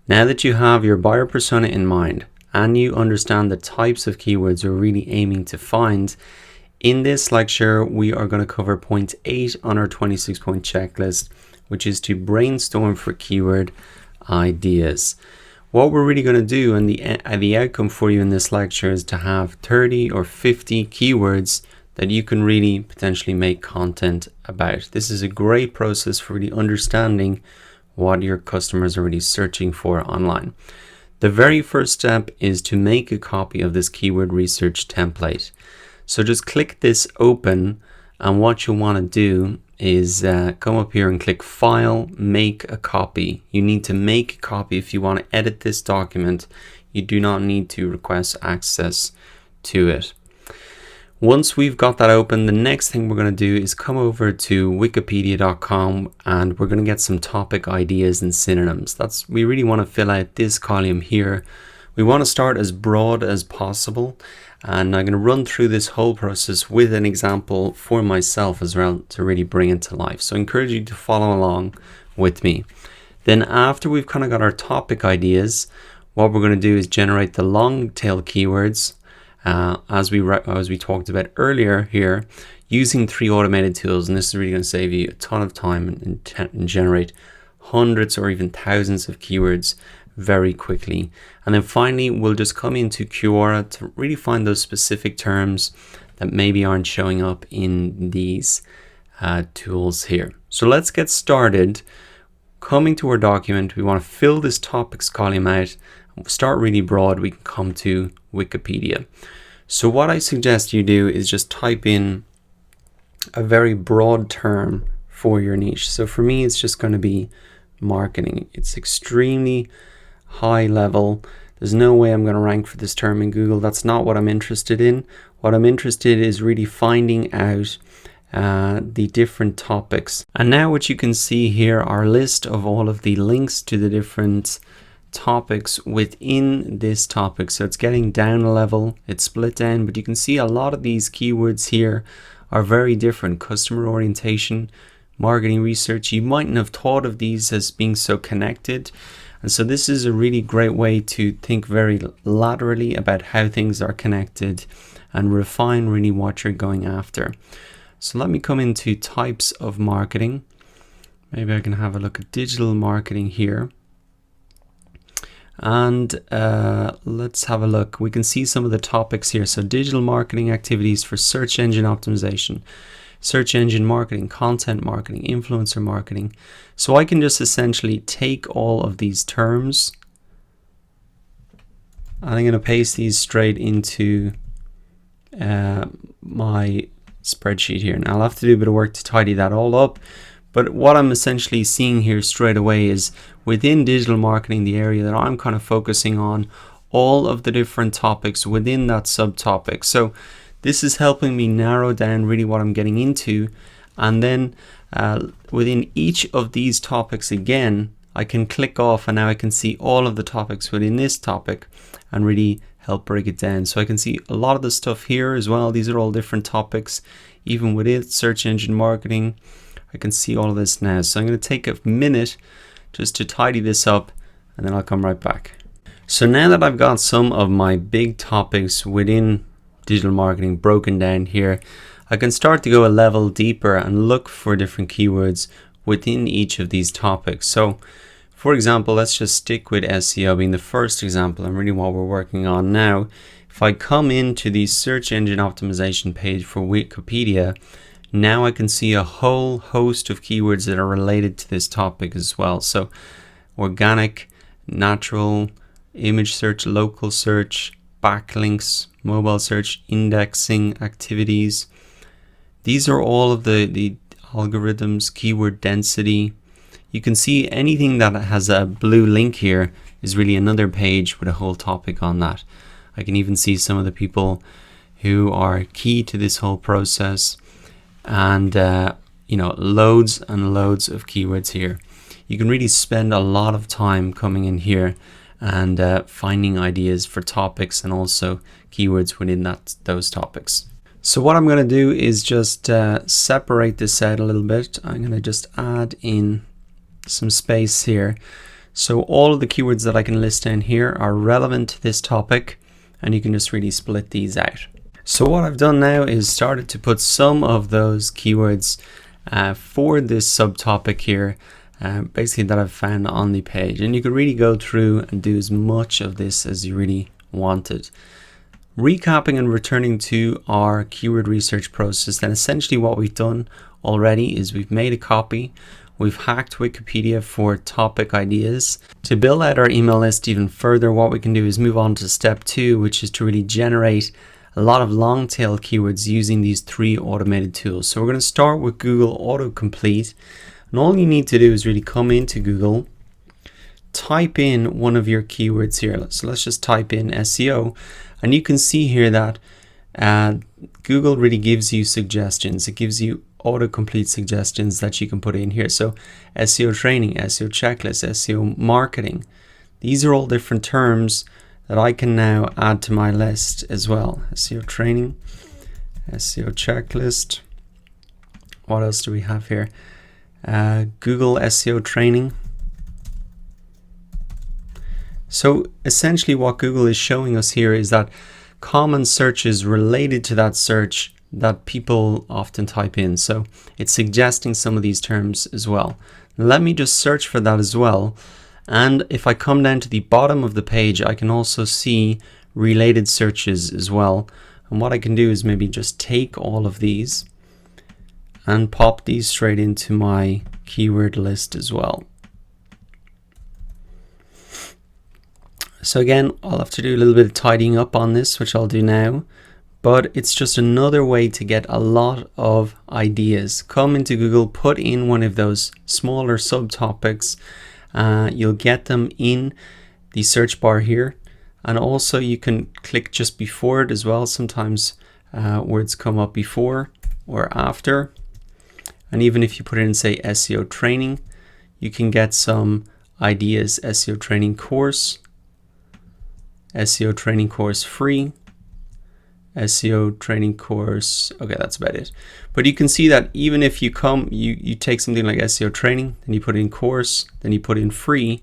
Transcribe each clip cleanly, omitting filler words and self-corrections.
Now that you have your buyer persona in mind and you understand the types of keywords you're really aiming to find, in this lecture we are going to cover point 8 on our 26-point checklist, which is to brainstorm for keyword ideas. What we're really going to do, and the outcome for you in this lecture, is to have 30 or 50 keywords that you can really potentially make content about. This is a great process for really understanding what your customers are really searching for online. The very first step is to make a copy of this keyword research template. So just click this open, and what you'll want to do is come up here and click File, Make a Copy. You need to make a copy if you want to edit this document. You do not need to request access to it. Once we've got that open, the next thing we're going to do is come over to wikipedia.com, and we're going to get some topic ideas and synonyms. We really want to fill out this column here. We want to start as broad as possible, and I'm going to run through this whole process with an example for myself as well to really bring it to life. So I encourage you to follow along with me. Then after we've kind of got our topic ideas, what we're going to do is generate the long tail keywords as we talked about earlier here, using 3 automated tools. And this is really going to save you a ton of time and generate hundreds or even thousands of keywords very quickly. And then finally, we'll just come into Quora to really find those specific terms that maybe aren't showing up in these tools here. So let's get started. Coming to our document, we want to fill this topics column out. Start really broad. We can come to Wikipedia. So what I suggest you do is just type in a very broad term for your niche. So for me, it's just going to be marketing. It's extremely high level. There's no way I'm going to rank for this term in Google. That's not what I'm interested in. What I'm interested in is really finding out the different topics. And now what you can see here are a list of all of the links to the different topics within this topic. So it's getting down a level, it's split down, but you can see a lot of these keywords here are very different. Customer orientation, marketing research, you mightn't have thought of these as being so connected. And so this is a really great way to think very laterally about how things are connected and refine really what you're going after. So let me come into types of marketing. Maybe I can have a look at digital marketing here. And let's have a look. We can see some of the topics here. So digital marketing activities for search engine optimization, search engine marketing, content marketing, influencer marketing. So I can just essentially take all of these terms and I'm going to paste these straight into my spreadsheet here. Now I'll have to do a bit of work to tidy that all up. But what I'm essentially seeing here straight away is within digital marketing, the area that I'm kind of focusing on, all of the different topics within that subtopic. So this is helping me narrow down really what I'm getting into. And then within each of these topics again, I can click off and now I can see all of the topics within this topic and really help break it down. So I can see a lot of the stuff here as well. These are all different topics, even within search engine marketing. I can see all of this now. So I'm going to take a minute just to tidy this up and then I'll come right back. So now that I've got some of my big topics within digital marketing broken down here, I can start to go a level deeper and look for different keywords within each of these topics. So for example, let's just stick with SEO being the first example and really what we're working on now. If I come into the search engine optimization page for Wikipedia, now I can see a whole host of keywords that are related to this topic as well. So organic, natural, image search, local search, backlinks, mobile search, indexing activities. These are all of the algorithms, keyword density. You can see anything that has a blue link here is really another page with a whole topic on that. I can even see some of the people who are key to this whole process. And loads and loads of keywords here. You can really spend a lot of time coming in here and finding ideas for topics and also keywords within those topics. So what I'm going to do is just separate this out a little bit. I'm going to just add in some space here. So all of the keywords that I can list down here are relevant to this topic, and you can just really split these out. So what I've done now is started to put some of those keywords for this subtopic here, basically that I've found on the page, and you can really go through and do as much of this as you really wanted. Recapping and returning to our keyword research process, then essentially what we've done already is we've made a copy, we've hacked Wikipedia for topic ideas. To build out our email list even further, what we can do is move on to step 2, which is to really generate a lot of long tail keywords using these 3 automated tools. So we're going to start with Google Autocomplete, and all you need to do is really come into Google, type in one of your keywords here. So let's just type in SEO, and you can see here that Google really gives you suggestions. It gives you autocomplete suggestions that you can put in here. So SEO training, SEO checklist, SEO marketing. These are all different terms that I can now add to my list as well. SEO training, SEO checklist. What else do we have here? Google SEO training. So essentially what Google is showing us here is that common searches related to that search that people often type in. So it's suggesting some of these terms as well. Let me just search for that as well. And if I come down to the bottom of the page, I can also see related searches as well. And what I can do is maybe just take all of these and pop these straight into my keyword list as well. So again, I'll have to do a little bit of tidying up on this, which I'll do now. But it's just another way to get a lot of ideas. Come into Google, put in one of those smaller subtopics. You'll get them in the search bar here, and also you can click just before it as well. Sometimes words come up before or after, and even if you put in, say, SEO training, you can get some ideas. SEO training course, SEO training course free, SEO training course. Okay, that's about it. But you can see that even if you you take something like SEO training, then you put in course, then you put in free,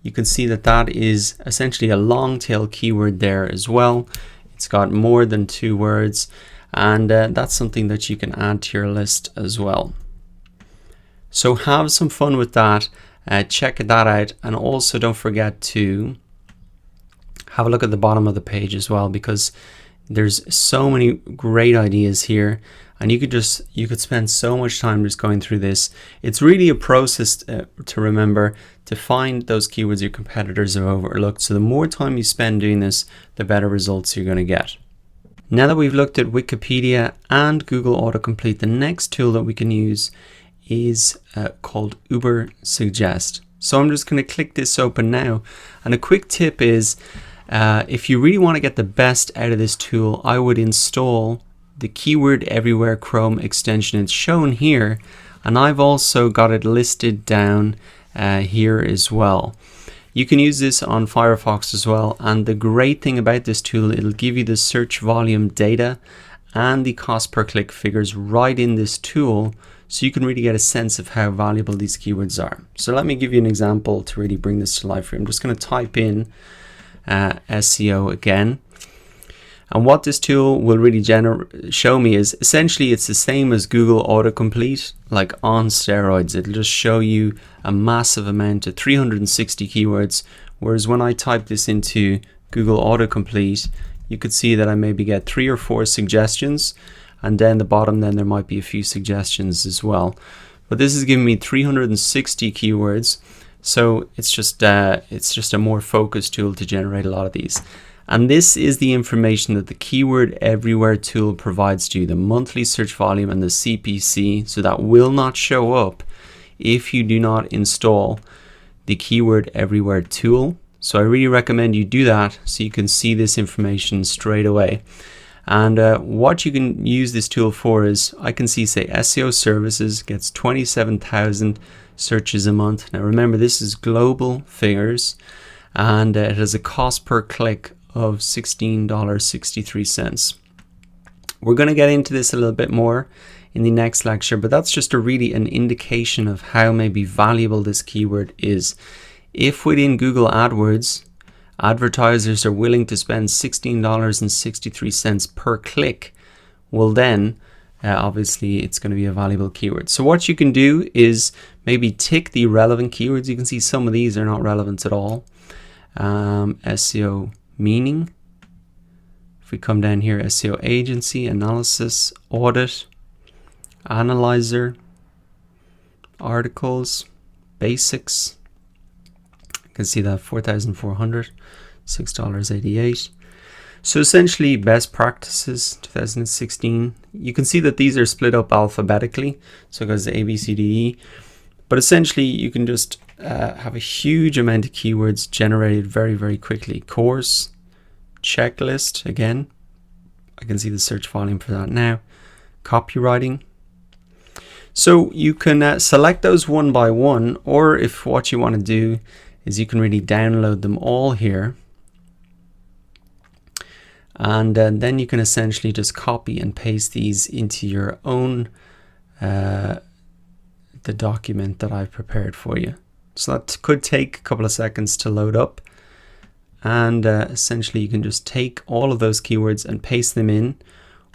you can see that that is essentially a long tail keyword there as well. It's got more than 2 words, and that's something that you can add to your list as well. So have some fun with that. Check that out, and also don't forget to have a look at the bottom of the page as well, because there's so many great ideas here, and you could spend so much time just going through this. It's really a process to remember to find those keywords your competitors have overlooked. So the more time you spend doing this, the better results you're going to get. Now that we've looked at Wikipedia and Google Autocomplete, the next tool that we can use is called Uber Suggest. So I'm just going to click this open now, and a quick tip is, if you really want to get the best out of this tool, I would install the Keyword Everywhere Chrome extension. It's shown here, and I've also got it listed down here as well. You can use this on Firefox as well, and the great thing about this tool, it'll give you the search volume data and the cost per click figures right in this tool, so you can really get a sense of how valuable these keywords are. So let me give you an example to really bring this to life for you. I'm just going to type in SEO again, and what this tool will really show me is essentially it's the same as Google Autocomplete, like on steroids. It'll just show you a massive amount of 360 keywords, whereas when I type this into Google Autocomplete, you could see that I maybe get 3 or 4 suggestions, and then the bottom, then there might be a few suggestions as well. But this is giving me 360 keywords. So it's just a more focused tool to generate a lot of these. And this is the information that the Keyword Everywhere tool provides to you, the monthly search volume and the CPC. So that will not show up if you do not install the Keyword Everywhere tool. So I really recommend you do that so you can see this information straight away. And what you can use this tool for is, I can see, say, SEO services gets 27,000 searches a month. Now remember, this is global figures, and it has a cost per click of $16.63. We're going to get into this a little bit more in the next lecture, but that's just really an indication of how maybe valuable this keyword is. If within Google AdWords, advertisers are willing to spend $16.63 per click, well then, obviously it's going to be a valuable keyword. So what you can do is maybe tick the relevant keywords. You can see some of these are not relevant at all. SEO meaning. If we come down here, SEO agency, analysis, audit, analyzer, articles, basics. You can see that 4,400, $6.88. So essentially best practices 2016. You can see that these are split up alphabetically. So it goes to A, B, C, D, E. But essentially you can just have a huge amount of keywords generated very, very quickly. Course, checklist, again, I can see the search volume for that now. Copywriting. So you can select those one by one, or if what you want to do is you can really download them all here. And then you can essentially just copy and paste these into your own, the document that I've prepared for you. So that could take a couple of seconds to load up. And essentially you can just take all of those keywords and paste them in,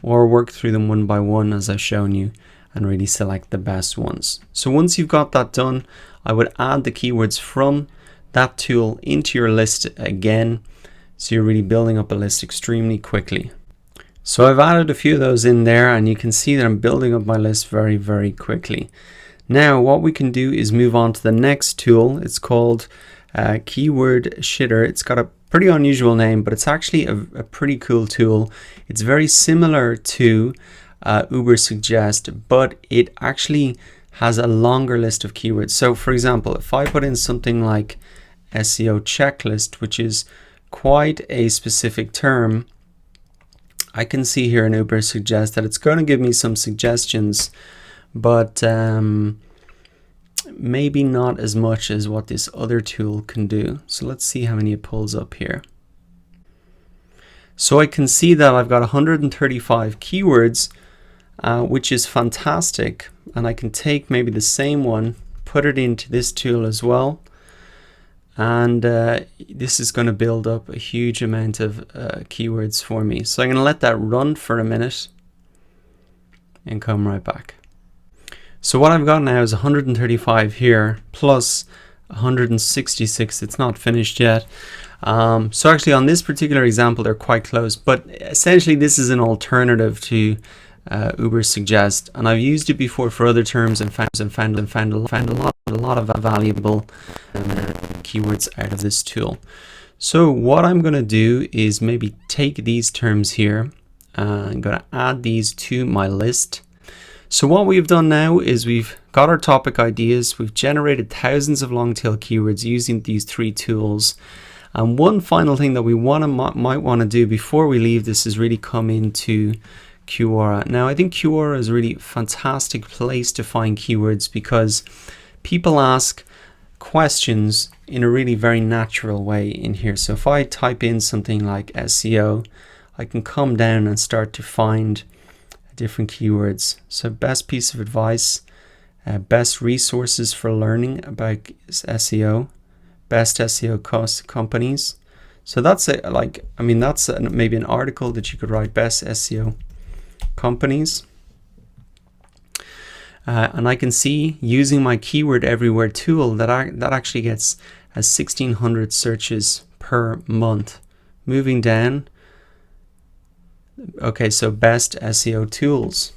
or work through them one by one as I've shown you, and really select the best ones. So once you've got that done, I would add the keywords from that tool into your list again. So you're really building up a list extremely quickly. So I've added a few of those in there, and you can see that I'm building up my list very, very quickly. Now what we can do is move on to the next tool. It's called Keyword Shitter. It's got a pretty unusual name, but it's actually a pretty cool tool. It's very similar to Ubersuggest, but it actually has a longer list of keywords. So for example, if I put in something like SEO checklist, which is quite a specific term, I can see here in Ubersuggest that it's going to give me some suggestions, but maybe not as much as what this other tool can do. So let's see how many it pulls up here. So I can see that I've got 135 keywords, which is fantastic. And I can take maybe the same one, put it into this tool as well. And this is going to build up a huge amount of keywords for me. So I'm going to let that run for a minute and come right back. So what I've got now is 135 here plus 166. It's not finished yet. So actually on this particular example, they're quite close, but essentially this is an alternative to Ubersuggest, and I've used it before for other terms and found a lot of valuable keywords out of this tool. So what I'm going to do is maybe take these terms here. I'm going to add these to my list. So what we've done now is we've got our topic ideas. We've generated thousands of long tail keywords using these three tools. And one final thing that we might want to do before we leave this is really come into Quora. Now I think Quora is a really fantastic place to find keywords because people ask questions in a really very natural way in here. So if I type in something like SEO, I can come down and start to find different keywords. So best piece of advice, best resources for learning about SEO, best SEO companies. So that's maybe an article that you could write, best SEO companies. And I can see using my keyword everywhere tool that actually gets 1,600 searches per month. Moving down. Okay, so best SEO tools.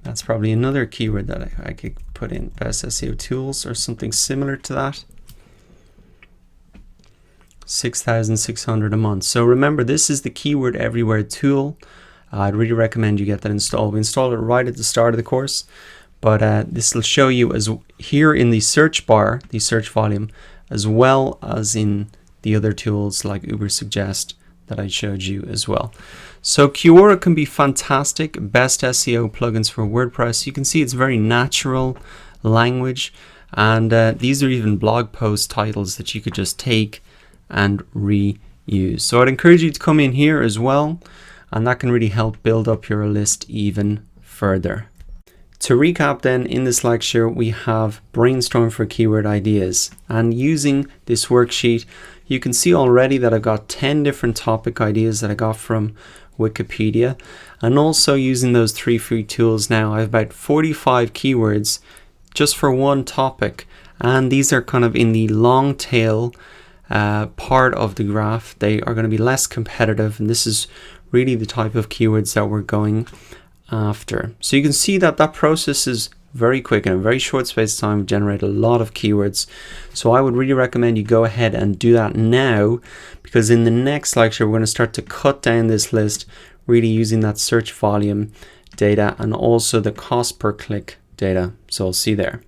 That's probably another keyword that I could put in, best SEO tools or something similar to that. 6,600 a month. So remember, this is the keyword everywhere tool. I'd really recommend you get that installed. We installed it right at the start of the course, but this will show you as here in the search bar, the search volume, as well as in the other tools like Ubersuggest that I showed you as well. So Quora can be fantastic. Best SEO plugins for WordPress. You can see it's very natural language, and these are even blog post titles that you could just take and reuse. So I'd encourage you to come in here as well, and that can really help build up your list even further. To recap then, in this lecture we have Brainstorm for keyword ideas, and using this worksheet you can see already that I've got 10 different topic ideas that I got from Wikipedia, and also using those 3 free tools now I have about 45 keywords just for one topic, and these are kind of in the long tail part of the graph. They are going to be less competitive, and this is really the type of keywords that we're going after. So you can see that that process is very quick. In a very short space of time, generate a lot of keywords. So I would really recommend you go ahead and do that now, because in the next lecture we're going to start to cut down this list, really using that search volume data and also the cost per click data. So I'll see you there.